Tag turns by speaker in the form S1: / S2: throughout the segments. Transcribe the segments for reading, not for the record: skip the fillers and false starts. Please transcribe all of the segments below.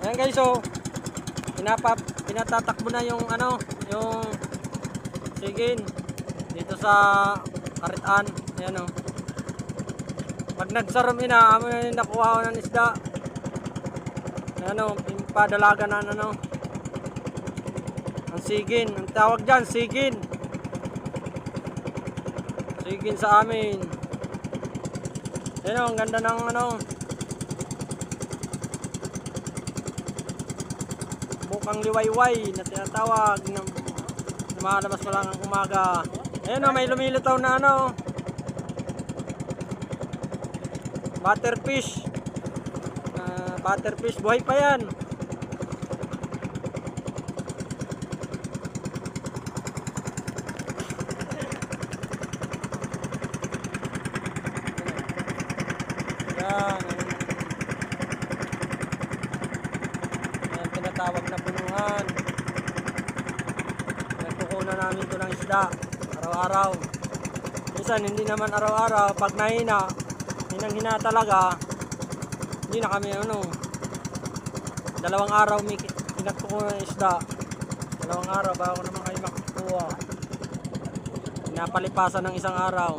S1: Ayan guys, so pinatatakbo na yung yung sigin dito sa Karitaan. Ayan o. Pag nagsarom ina, amo na yung nakuha ko ng isda. Ayan o, padalaga na ang sigin. Ang tawag dyan, sigin. Sigin sa amin. Ayan o, ang ganda ng bukang liwayway na tinatawag na lumalabas pa lang ang umaga. Ayan o, may lumilitaw na butterfish. Butterfish, buhay pa yan. Yan. Yan, tinatawag na punuhan. Nagkukunan namin ito ng isda araw-araw. Minsan hindi naman araw-araw. Pag nahina, hinang-hina talaga, hindi na kami 2 araw may pinagkukunan ng isda. 2 araw bago naman kayo makakuha. Pinapalipasan ng 1 araw.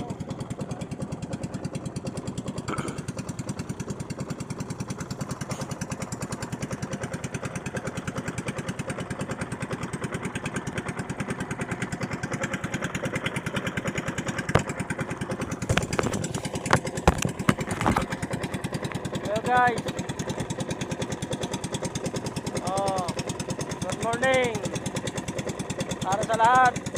S1: Guys, good morning para sa lahat.